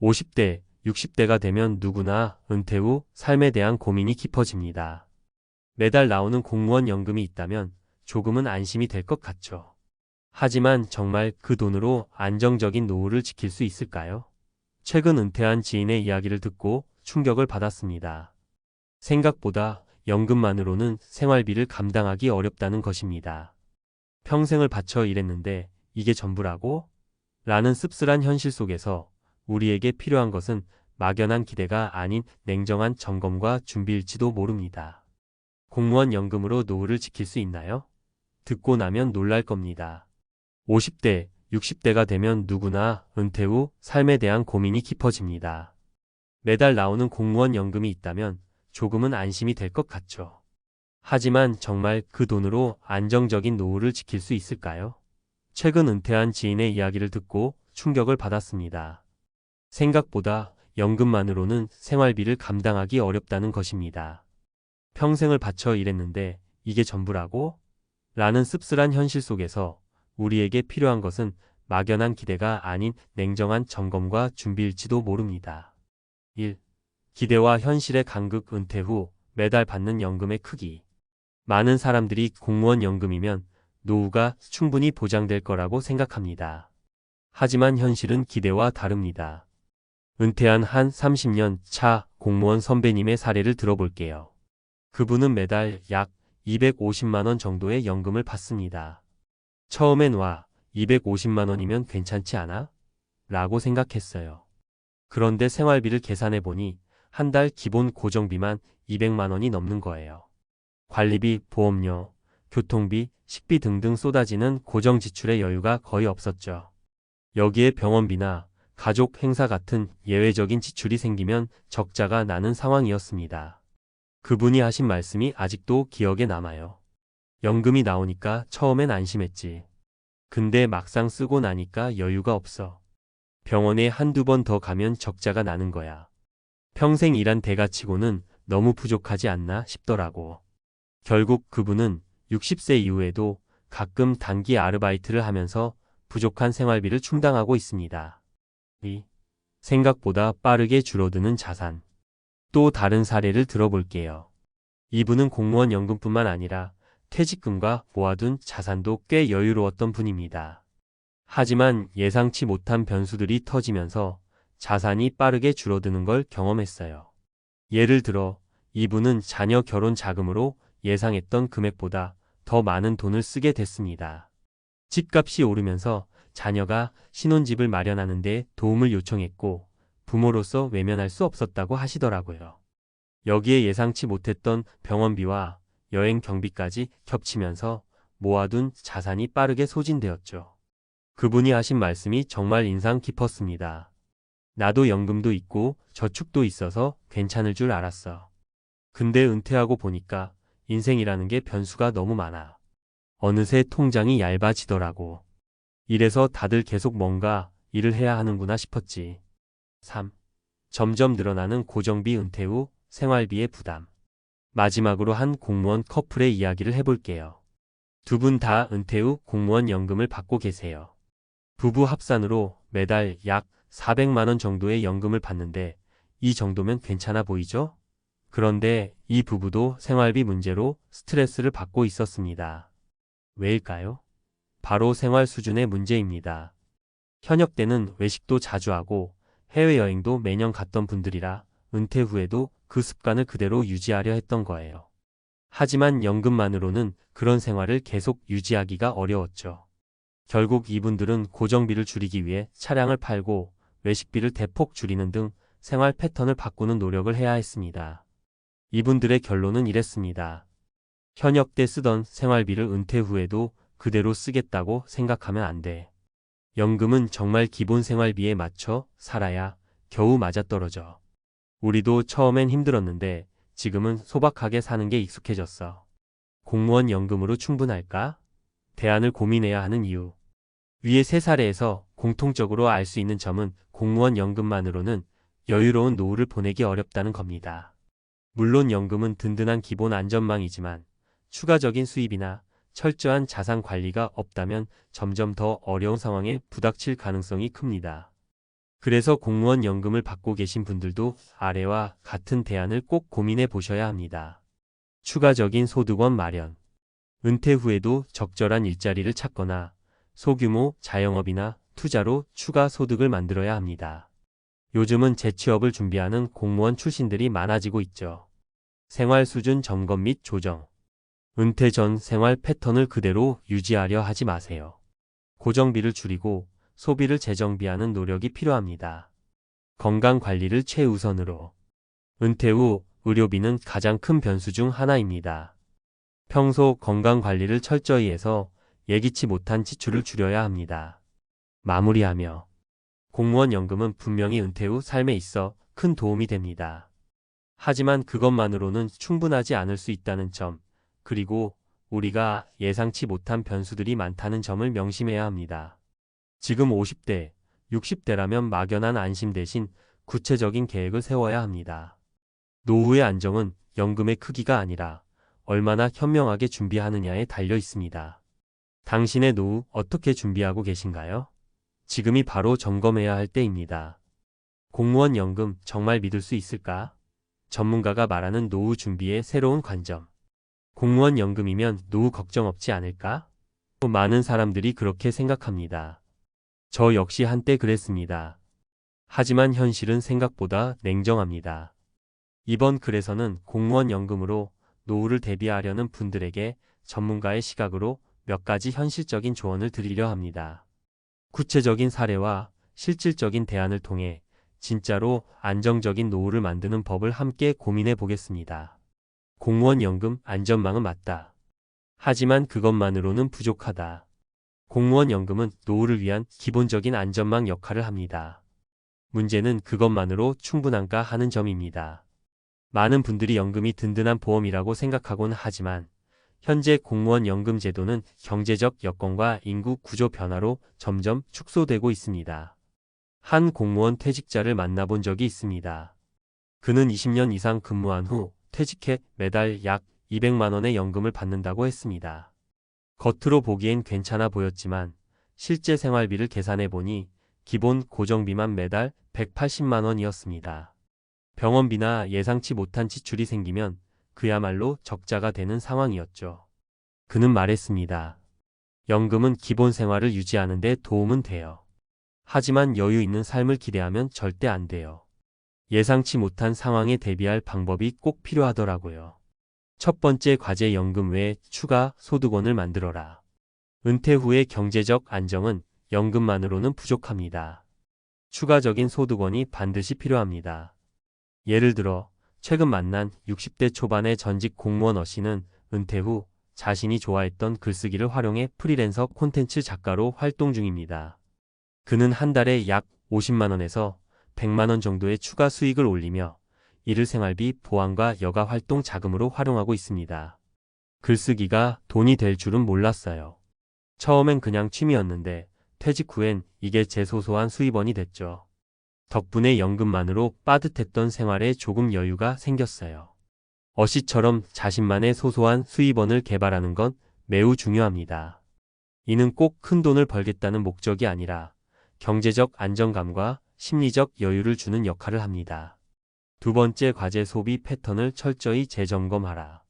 50대, 60대가 되면 누구나 은퇴 후 삶에 대한 고민이 깊어집니다. 매달 나오는 공무원 연금이 있다면 조금은 안심이 될 것 같죠. 하지만 정말 그 돈으로 안정적인 노후를 지킬 수 있을까요? 최근 은퇴한 지인의 이야기를 듣고 충격을 받았습니다. 생각보다 연금만으로는 생활비를 감당하기 어렵다는 것입니다. 평생을 바쳐 일했는데 이게 전부라고? 라는 씁쓸한 현실 속에서 우리에게 필요한 것은 막연한 기대가 아닌 냉정한 점검과 준비일지도 모릅니다. 공무원 연금으로 노후를 지킬 수 있나요? 듣고 나면 놀랄 겁니다. 50대, 60대가 되면 누구나 은퇴 후 삶에 대한 고민이 깊어집니다. 매달 나오는 공무원 연금이 있다면 조금은 안심이 될 것 같죠. 하지만 정말 그 돈으로 안정적인 노후를 지킬 수 있을까요? 최근 은퇴한 지인의 이야기를 듣고 충격을 받았습니다. 생각보다 연금만으로는 생활비를 감당하기 어렵다는 것입니다. 평생을 바쳐 일했는데 이게 전부라고? 라는 씁쓸한 현실 속에서 우리에게 필요한 것은 막연한 기대가 아닌 냉정한 점검과 준비일지도 모릅니다. 1. 기대와 현실의 간극. 은퇴 후 매달 받는 연금의 크기. 많은 사람들이 공무원 연금이면 노후가 충분히 보장될 거라고 생각합니다. 하지만 현실은 기대와 다릅니다. 은퇴한 한 30년 차 공무원 선배님의 사례를 들어볼게요. 그분은 매달 약 250만 원 정도의 연금을 받습니다. 처음엔 250만 원이면 괜찮지 않아? 라고 생각했어요. 그런데 생활비를 계산해 보니 한 달 기본 고정비만 200만 원이 넘는 거예요. 관리비, 보험료, 교통비, 식비 등등 쏟아지는 고정 지출의 여유가 거의 없었죠. 여기에 병원비나 가족 행사 같은 예외적인 지출이 생기면 적자가 나는 상황이었습니다. 그분이 하신 말씀이 아직도 기억에 남아요. 연금이 나오니까 처음엔 안심했지. 근데 막상 쓰고 나니까 여유가 없어. 병원에 한두 번 더 가면 적자가 나는 거야. 평생 일한 대가치고는 너무 부족하지 않나 싶더라고. 결국 그분은 60세 이후에도 가끔 단기 아르바이트를 하면서 부족한 생활비를 충당하고 있습니다. 2. 생각보다 빠르게 줄어드는 자산. 또 다른 사례를 들어볼게요. 이분은 공무원 연금뿐만 아니라 퇴직금과 모아둔 자산도 꽤 여유로웠던 분입니다. 하지만 예상치 못한 변수들이 터지면서 자산이 빠르게 줄어드는 걸 경험했어요. 예를 들어 이분은 자녀 결혼 자금으로 예상했던 금액보다 더 많은 돈을 쓰게 됐습니다. 집값이 오르면서 자녀가 신혼집을 마련하는 데 도움을 요청했고 부모로서 외면할 수 없었다고 하시더라고요. 여기에 예상치 못했던 병원비와 여행 경비까지 겹치면서 모아둔 자산이 빠르게 소진되었죠. 그분이 하신 말씀이 정말 인상 깊었습니다. 나도 연금도 있고 저축도 있어서 괜찮을 줄 알았어. 근데 은퇴하고 보니까 인생이라는 게 변수가 너무 많아. 어느새 통장이 얇아지더라고. 이래서 다들 계속 뭔가 일을 해야 하는구나 싶었지. 3. 점점 늘어나는 고정비. 은퇴 후 생활비의 부담. 마지막으로 한 공무원 커플의 이야기를 해볼게요. 두 분 다 은퇴 후 공무원 연금을 받고 계세요. 부부 합산으로 매달 약 400만 원 정도의 연금을 받는데 이 정도면 괜찮아 보이죠? 그런데 이 부부도 생활비 문제로 스트레스를 받고 있었습니다. 왜일까요? 바로 생활 수준의 문제입니다. 현역 때는 외식도 자주 하고 해외여행도 매년 갔던 분들이라 은퇴 후에도 그 습관을 그대로 유지하려 했던 거예요. 하지만 연금만으로는 그런 생활을 계속 유지하기가 어려웠죠. 결국 이분들은 고정비를 줄이기 위해 차량을 팔고 외식비를 대폭 줄이는 등 생활 패턴을 바꾸는 노력을 해야 했습니다. 이분들의 결론은 이랬습니다. 현역 때 쓰던 생활비를 은퇴 후에도 그대로 쓰겠다고 생각하면 안 돼. 연금은 정말 기본 생활비에 맞춰 살아야 겨우 맞아떨어져. 우리도 처음엔 힘들었는데 지금은 소박하게 사는 게 익숙해졌어. 공무원 연금으로 충분할까? 대안을 고민해야 하는 이유. 위의 세 사례에서 공통적으로 알 수 있는 점은 공무원 연금만으로는 여유로운 노후를 보내기 어렵다는 겁니다. 물론 연금은 든든한 기본 안전망이지만 추가적인 수입이나 철저한 자산 관리가 없다면 점점 더 어려운 상황에 부닥칠 가능성이 큽니다. 그래서 공무원 연금을 받고 계신 분들도 아래와 같은 대안을 꼭 고민해 보셔야 합니다. 추가적인 소득원 마련. 은퇴 후에도 적절한 일자리를 찾거나 소규모 자영업이나 투자로 추가 소득을 만들어야 합니다. 요즘은 재취업을 준비하는 공무원 출신들이 많아지고 있죠. 생활 수준 점검 및 조정. 은퇴 전 생활 패턴을 그대로 유지하려 하지 마세요. 고정비를 줄이고 소비를 재정비하는 노력이 필요합니다. 건강 관리를 최우선으로. 은퇴 후 의료비는 가장 큰 변수 중 하나입니다. 평소 건강 관리를 철저히 해서 예기치 못한 지출을 줄여야 합니다. 마무리하며 공무원 연금은 분명히 은퇴 후 삶에 있어 큰 도움이 됩니다. 하지만 그것만으로는 충분하지 않을 수 있다는 점, 그리고 우리가 예상치 못한 변수들이 많다는 점을 명심해야 합니다. 지금 50대, 60대라면 막연한 안심 대신 구체적인 계획을 세워야 합니다. 노후의 안정은 연금의 크기가 아니라 얼마나 현명하게 준비하느냐에 달려 있습니다. 당신의 노후 어떻게 준비하고 계신가요? 지금이 바로 점검해야 할 때입니다. 공무원 연금 정말 믿을 수 있을까? 전문가가 말하는 노후 준비의 새로운 관점. 공무원 연금이면 노후 걱정 없지 않을까? 많은 사람들이 그렇게 생각합니다. 저 역시 한때 그랬습니다. 하지만 현실은 생각보다 냉정합니다. 이번 글에서는 공무원 연금으로 노후를 대비하려는 분들에게 전문가의 시각으로 몇 가지 현실적인 조언을 드리려 합니다. 구체적인 사례와 실질적인 대안을 통해 진짜로 안정적인 노후를 만드는 법을 함께 고민해 보겠습니다. 공무원 연금 안전망은 맞다. 하지만 그것만으로는 부족하다. 공무원 연금은 노후를 위한 기본적인 안전망 역할을 합니다. 문제는 그것만으로 충분한가 하는 점입니다. 많은 분들이 연금이 든든한 보험이라고 생각하곤 하지만 현재 공무원 연금 제도는 경제적 여건과 인구 구조 변화로 점점 축소되고 있습니다. 한 공무원 퇴직자를 만나본 적이 있습니다. 그는 20년 이상 근무한 후 퇴직해 매달 약 200만 원의 연금을 받는다고 했습니다. 겉으로 보기엔 괜찮아 보였지만 실제 생활비를 계산해 보니 기본 고정비만 매달 180만 원이었습니다. 병원비나 예상치 못한 지출이 생기면 그야말로 적자가 되는 상황이었죠. 그는 말했습니다. 연금은 기본 생활을 유지하는 데 도움은 돼요. 하지만 여유 있는 삶을 기대하면 절대 안 돼요. 예상치 못한 상황에 대비할 방법이 꼭 필요하더라고요. 첫 번째 과제 연금 외에 추가 소득원을 만들어라. 은퇴 후의 경제적 안정은 연금만으로는 부족합니다. 추가적인 소득원이 반드시 필요합니다. 예를 들어 최근 만난 60대 초반의 전직 공무원 어씨는 은퇴 후 자신이 좋아했던 글쓰기를 활용해 프리랜서 콘텐츠 작가로 활동 중입니다. 그는 한 달에 약 50만 원에서 100만 원 정도의 추가 수익을 올리며 이를 생활비, 보안과 여가 활동 자금으로 활용하고 있습니다. 글쓰기가 돈이 될 줄은 몰랐어요. 처음엔 그냥 취미였는데 퇴직 후엔 이게 제 소소한 수입원이 됐죠. 덕분에 연금만으로 빠듯했던 생활에 조금 여유가 생겼어요. 어씨처럼 자신만의 소소한 수입원을 개발하는 건 매우 중요합니다. 이는 꼭 큰 돈을 벌겠다는 목적이 아니라 경제적 안정감과 심리적 여유를 주는 역할을 합니다. 두 번째 과제 소비 패턴을 철저히 재점검하라.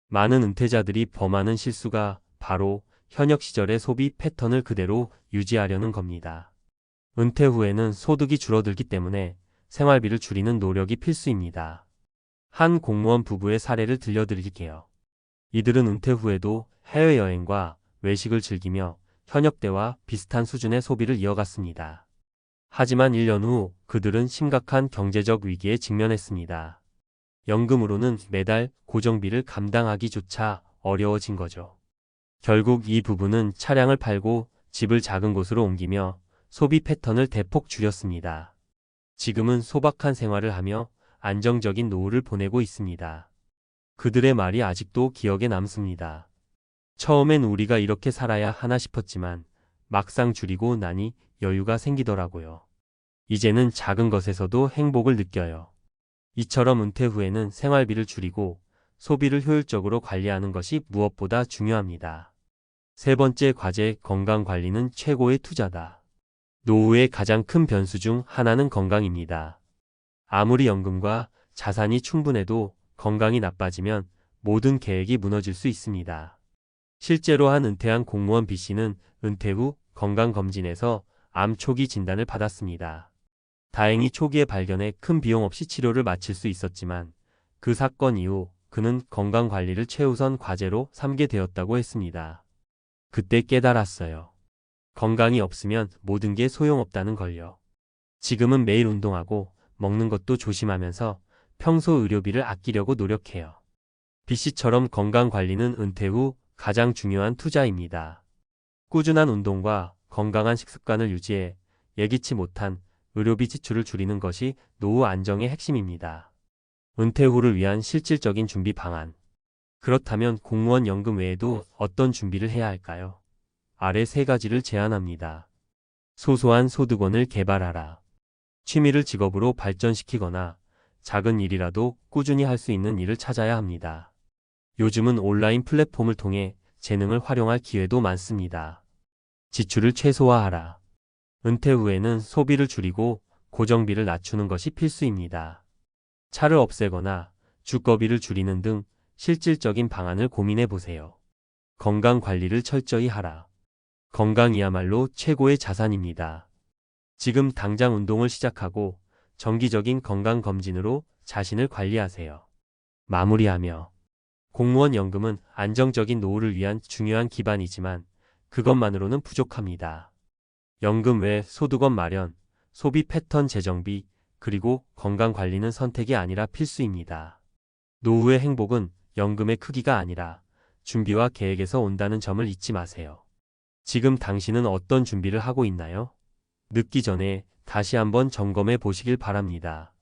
많은 은퇴자들이 범하는 실수가 바로 현역 시절의 소비 패턴을 그대로 유지하려는 겁니다. 은퇴 후에는 소득이 줄어들기 때문에 생활비를 줄이는 노력이 필수입니다. 한 공무원 부부의 사례를 들려드릴게요. 이들은 은퇴 후에도 해외여행과 외식을 즐기며 현역 때와 비슷한 수준의 소비를 이어갔습니다. 하지만 1년 후 그들은 심각한 경제적 위기에 직면했습니다. 연금으로는 매달 고정비를 감당하기조차 어려워진 거죠. 결국 이 부부는 차량을 팔고 집을 작은 곳으로 옮기며 소비 패턴을 대폭 줄였습니다. 지금은 소박한 생활을 하며 안정적인 노후를 보내고 있습니다. 그들의 말이 아직도 기억에 남습니다. 처음엔 우리가 이렇게 살아야 하나 싶었지만 막상 줄이고 나니 여유가 생기더라고요. 이제는 작은 것에서도 행복을 느껴요. 이처럼 은퇴 후에는 생활비를 줄이고 소비를 효율적으로 관리하는 것이 무엇보다 중요합니다. 세 번째 과제, 건강 관리는 최고의 투자다. 노후의 가장 큰 변수 중 하나는 건강입니다. 아무리 연금과 자산이 충분해도 건강이 나빠지면 모든 계획이 무너질 수 있습니다. 실제로 한 은퇴한 공무원 B씨는 은퇴 후 건강검진에서 암 초기 진단을 받았습니다. 다행히 초기에 발견해 큰 비용 없이 치료를 마칠 수 있었지만 그 사건 이후 그는 건강관리를 최우선 과제로 삼게 되었다고 했습니다. 그때 깨달았어요. 건강이 없으면 모든 게 소용없다는 걸요. 지금은 매일 운동하고 먹는 것도 조심하면서 평소 의료비를 아끼려고 노력해요. B씨처럼 건강관리는 은퇴 후 가장 중요한 투자입니다. 꾸준한 운동과 건강한 식습관을 유지해 예기치 못한 의료비 지출을 줄이는 것이 노후 안정의 핵심입니다. 은퇴 후를 위한 실질적인 준비 방안. 그렇다면 공무원 연금 외에도 어떤 준비를 해야 할까요? 아래 세 가지를 제안합니다. 소소한 소득원을 개발하라. 취미를 직업으로 발전시키거나 작은 일이라도 꾸준히 할 수 있는 일을 찾아야 합니다. 요즘은 온라인 플랫폼을 통해 재능을 활용할 기회도 많습니다. 지출을 최소화하라. 은퇴 후에는 소비를 줄이고 고정비를 낮추는 것이 필수입니다. 차를 없애거나 주거비를 줄이는 등 실질적인 방안을 고민해 보세요. 건강 관리를 철저히 하라. 건강이야말로 최고의 자산입니다. 지금 당장 운동을 시작하고 정기적인 건강검진으로 자신을 관리하세요. 마무리하며 공무원 연금은 안정적인 노후를 위한 중요한 기반이지만 그것만으로는 부족합니다. 연금 외 소득원 마련, 소비 패턴 재정비, 그리고 건강관리는 선택이 아니라 필수입니다. 노후의 행복은 연금의 크기가 아니라 준비와 계획에서 온다는 점을 잊지 마세요. 지금 당신은 어떤 준비를 하고 있나요? 늦기 전에 다시 한번 점검해 보시길 바랍니다.